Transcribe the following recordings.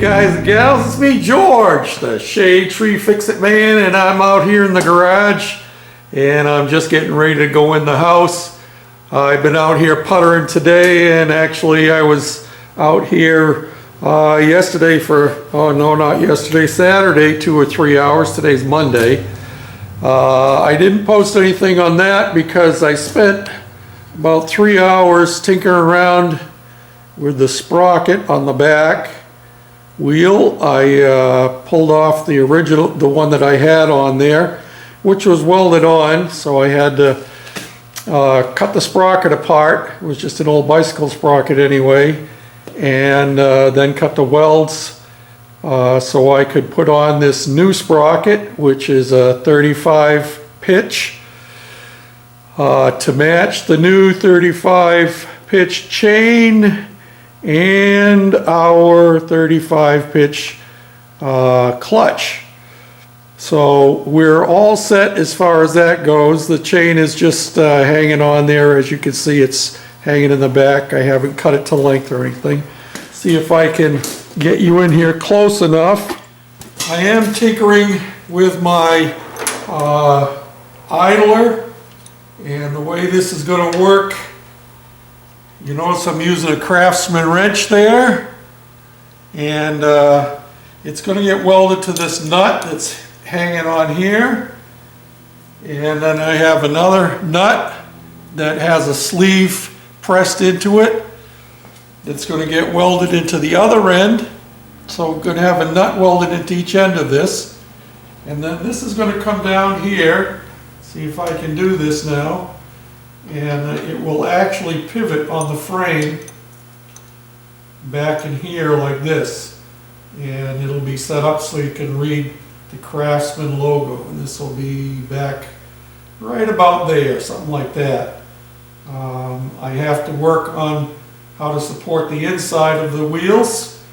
guys and gals, it's me, George, the Shade Tree Fix-It Man, and I'm out here in the garage, and I'm just getting ready to go in the house. I've been out here puttering today, and actually I was out here yesterday for, oh no, not yesterday, Saturday, 2 or 3 hours. Today's Monday. I didn't post anything on that because I spent about 3 hours tinkering around with the sprocket on the back wheel. I pulled off the original, the one that I had on there, which was welded on, so I had to cut the sprocket apart. It was just an old bicycle sprocket anyway, and then cut the welds so I could put on this new sprocket, which is a 35 pitch to match the new 35 pitch chain and our 35 pitch clutch. So we're all set as far as that goes. The chain is just hanging on there. As you can see, it's hanging in the back. I haven't cut it to length or anything. See if I can get you in here close enough. I am tinkering with my idler, and the way this is going to work, you notice I'm using a Craftsman wrench there, and it's going to get welded to this nut that's hanging on here, and then I have another nut that has a sleeve pressed into it that's going to get welded into the other end. So we're going to have a nut welded into each end of this, and then this is going to come down here. See if I can do this now. And it will actually pivot on the frame back in here like this, and it'll be set up so you can read the Craftsman logo, and this will be back right about there, something like that. I have to work on how to support the inside of the wheels,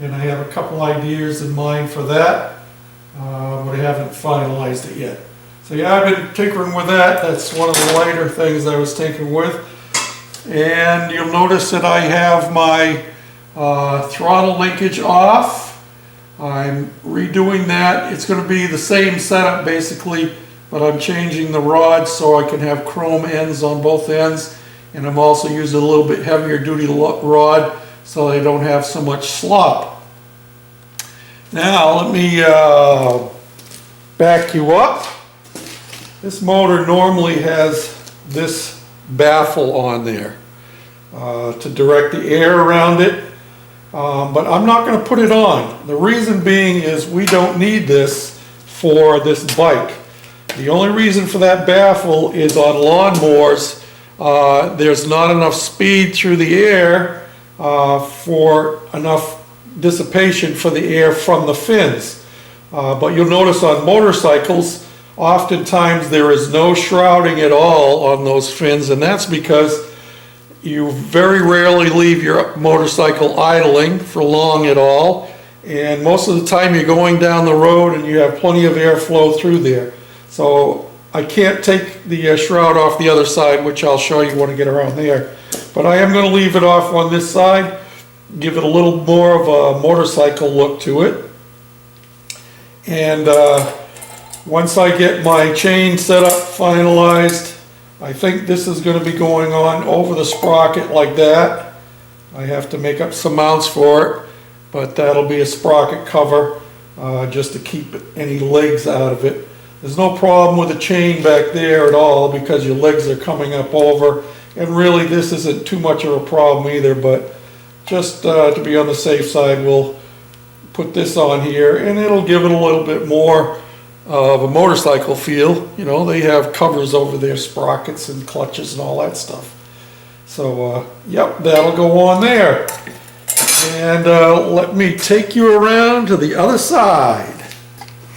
and I have a couple ideas in mind for that, but I haven't finalized it yet. So yeah, I've been tinkering with that. That's one of the lighter things I was tinkering with. And you'll notice that I have my throttle linkage off. I'm redoing that. It's going to be the same setup basically, but I'm changing the rod so I can have chrome ends on both ends. And I'm also using a little bit heavier duty rod so I don't have so much slop. Now let me back you up. This motor normally has this baffle on there to direct the air around it, but I'm not going to put it on. The reason being is we don't need this for this bike. The only reason for that baffle is on lawnmowers, there's not enough speed through the air for enough dissipation for the air from the fins. But you'll notice on motorcycles, oftentimes there is no shrouding at all on those fins, and that's because you very rarely leave your motorcycle idling for long at all, and most of the time you're going down the road and you have plenty of airflow through there. So I can't take the shroud off the other side, which I'll show you when I get around there, but I am going to leave it off on this side, give it a little more of a motorcycle look to it. And once I get my chain set up finalized, I think this is going to be going on over the sprocket like that. I have to make up some mounts for it, but that'll be a sprocket cover just to keep any legs out of it. There's no problem with the chain back there at all because your legs are coming up over, and really this isn't too much of a problem either, but just to be on the safe side, we'll put this on here, and it'll give it a little bit more of a motorcycle feel. You know, they have covers over their sprockets and clutches and all that stuff. So yep, that'll go on there. And let me take you around to the other side.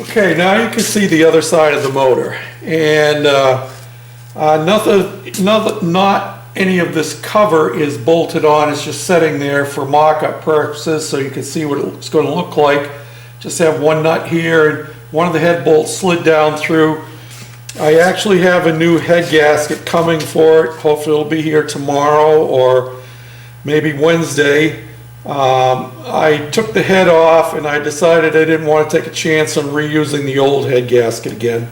Okay, now you can see the other side of the motor, and not any of this cover is bolted on. It's just sitting there for mock-up purposes so you can see what it's going to look like. Just have one nut here, and one of the head bolts slid down through. I actually have a new head gasket coming for it. Hopefully it'll be here tomorrow or maybe Wednesday. I took the head off and I decided I didn't want to take a chance on reusing the old head gasket again.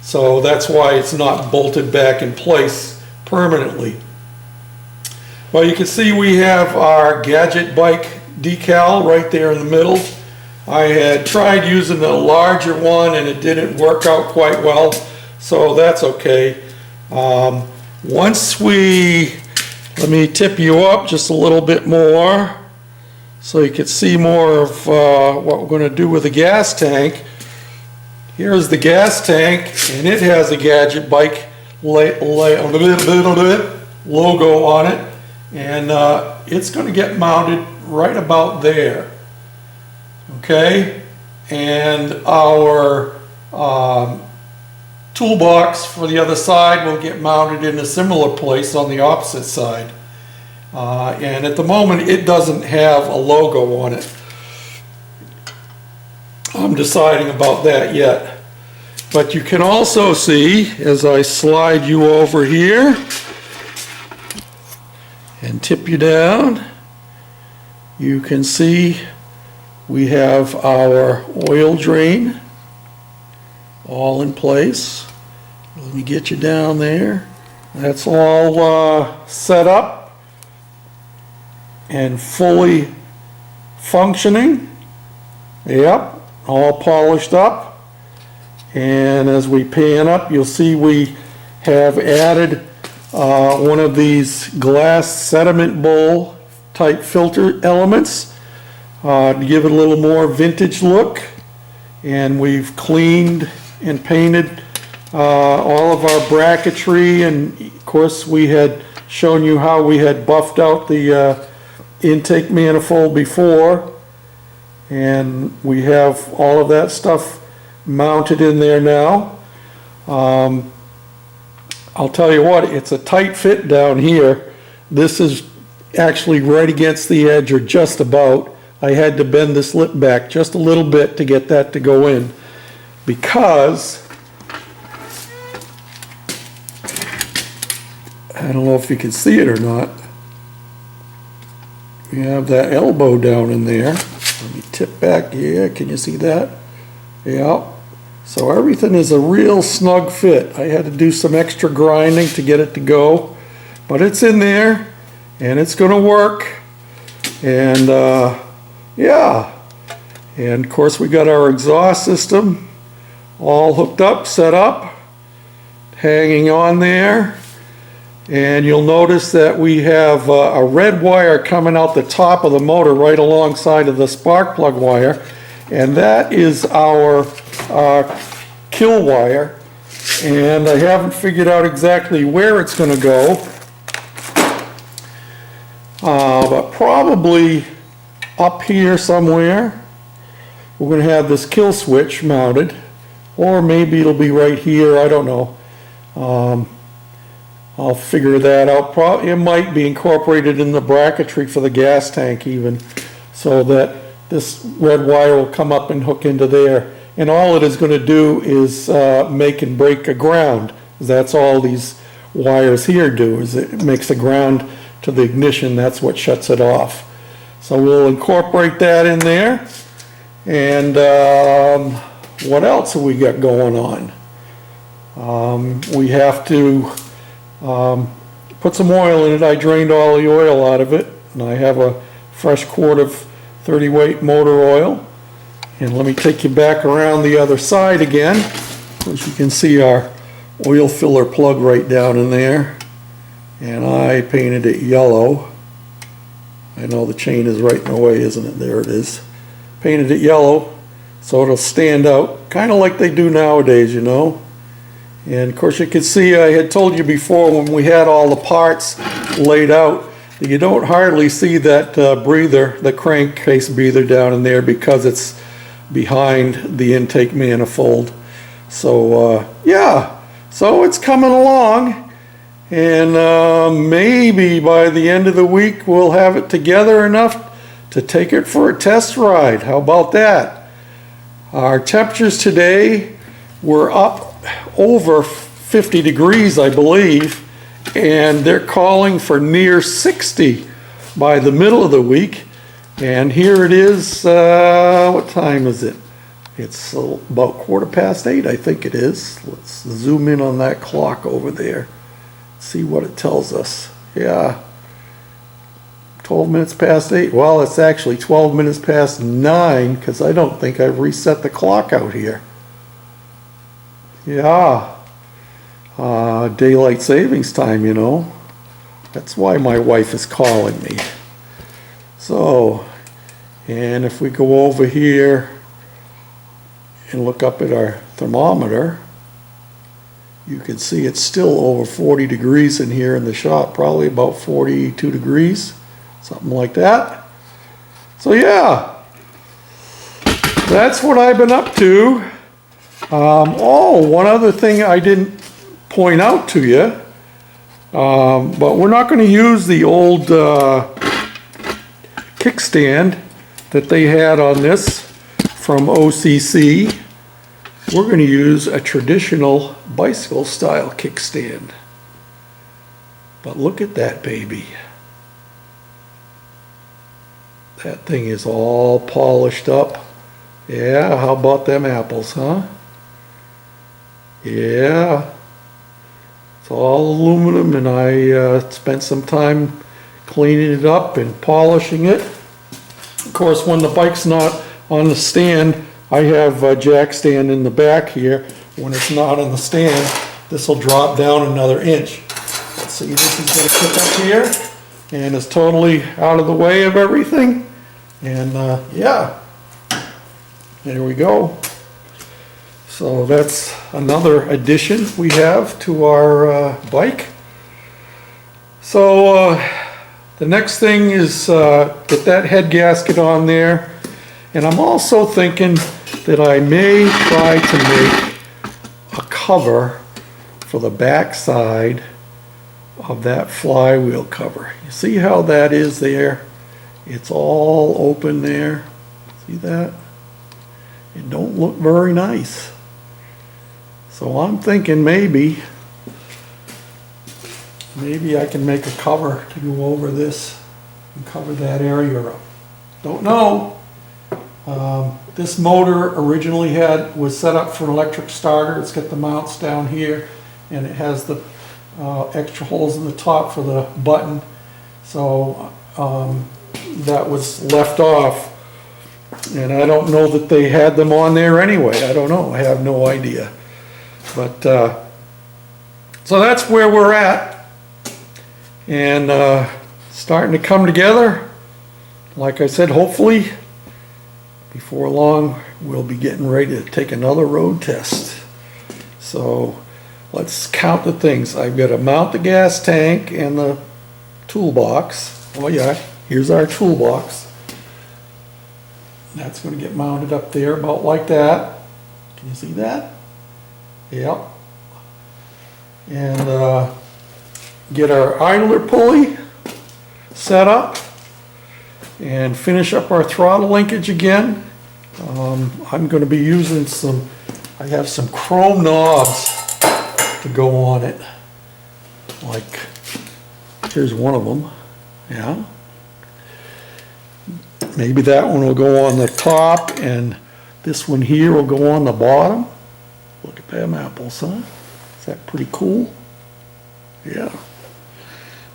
So that's why it's not bolted back in place permanently. Well, you can see we have our Gadget Bike decal right there in the middle. I had tried using the larger one and it didn't work out quite well, so that's okay. Let me tip you up just a little bit more so you can see more of what we're going to do with the gas tank. Here's the gas tank, and it has a Gadget Bike logo on it, and it's going to get mounted right about there. Okay, and our toolbox for the other side will get mounted in a similar place on the opposite side. And at the moment it doesn't have a logo on it. I'm deciding about that yet. But you can also see, as I slide you over here and tip you down, you can see we have our oil drain all in place. Let me get you down there. That's all set up and fully functioning. Yep, all polished up. And as we pan up, you'll see we have added one of these glass sediment bowl type filter elements to give it a little more vintage look. And we've cleaned and painted all of our bracketry, and of course we had shown you how we had buffed out the intake manifold before, and we have all of that stuff mounted in there now. I'll tell you what, it's a tight fit down here. This is actually right against the edge, or just about. I had to bend this lip back just a little bit to get that to go in, because I don't know if you can see it or not. We have that elbow down in there. Let me tip back here. Can you see that? Yeah. So everything is a real snug fit. I had to do some extra grinding to get it to go, but it's in there and it's going to work. And yeah. And of course we got our exhaust system all hooked up, set up, hanging on there. And you'll notice that we have a red wire coming out the top of the motor right alongside of the spark plug wire, and that is our kill wire, and I haven't figured out exactly where it's going to go, but probably up here somewhere we're going to have this kill switch mounted, or maybe it'll be right here, I don't know. I'll figure that out. It might be incorporated in the bracketry for the gas tank even, so that this red wire will come up and hook into there. And all it is going to do is make and break a ground. That's all these wires here do, is it makes a ground to the ignition. That's what shuts it off. So we'll incorporate that in there. And what else have we got going on? We have to put some oil in it. I drained all the oil out of it, and I have a fresh quart of 30 weight motor oil. And let me take you back around the other side again, as you can see our oil filler plug right down in there, and I painted it yellow. I know the chain is right in the way, isn't it? There it is. Painted it yellow so it'll stand out, kind of like they do nowadays, you know. And of course you can see, I had told you before when we had all the parts laid out, that you don't hardly see that breather, the crankcase breather down in there, because it's behind the intake manifold. So yeah, so it's coming along, and maybe by the end of the week we'll have it together enough to take it for a test ride. How about that? Our temperatures today were up over 50 degrees, I believe, and they're calling for near 60 by the middle of the week. And here it is, what time is it? It's about 8:15, I think it is. Let's zoom in on that clock over there. See what it tells us. Yeah, 12 minutes past 8. Well, it's actually 12 minutes past 9 because I don't think I've reset the clock out here. Yeah, daylight savings time, you know. That's why my wife is calling me. So, and if we go over here and look up at our thermometer, you can see it's still over 40 degrees in here in the shop, probably about 42 degrees, something like that. So yeah, that's what I've been up to. Oh, one other thing I didn't point out to you, but we're not going to use the old kickstand that they had on this from OCC. We're going to use a traditional bicycle style kickstand. But look at that baby. That thing is all polished up. Yeah, how about them apples, huh? Yeah. It's all aluminum, and I spent some time cleaning it up and polishing it. Of course, when the bike's not on the stand, I have a jack stand in the back here. When it's not on the stand, this will drop down another inch. Let's see, this is going to kick up here, and it's totally out of the way of everything. And yeah, there we go. So that's another addition we have to our bike. So the next thing is get that head gasket on there. And I'm also thinking that I may try to make a cover for the back side of that flywheel cover. You see how that is there? It's all open there. See that? It don't look very nice. So I'm thinking maybe I can make a cover to go over this and cover that area up. Don't know. This motor originally was set up for an electric starter. It's got the mounts down here, and it has the extra holes in the top for the button. So that was left off, and I don't know that they had them on there anyway. I don't know. I have no idea. But so that's where we're at, and starting to come together. Like I said, hopefully before long we'll be getting ready to take another road test. So let's count the things. I've got to mount the gas tank and the toolbox. Oh yeah, here's our toolbox. That's going to get mounted up there about like that. Can you see that? Yep. And get our idler pulley set up and finish up our throttle linkage again. I'm going to be using I have some chrome knobs to go on it. Like, here's one of them. Yeah. Maybe that one will go on the top, and this one here will go on the bottom. Look at them apples, huh? Is that pretty cool? Yeah.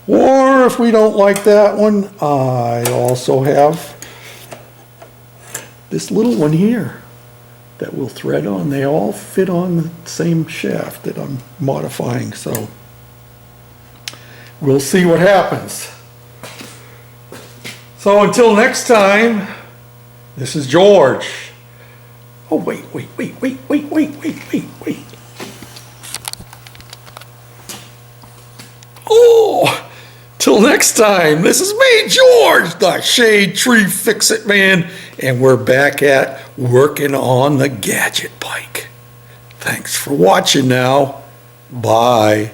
Or if we don't like that one, I also have this little one here that will thread on. They all fit on the same shaft that I'm modifying, so we'll see what happens. So until next time, this is George. Oh, wait. Oh, till next time, this is me, George, the Shade Tree Fix-It Man, and we're back at working on the Gadget Bike. Thanks for watching now. Bye.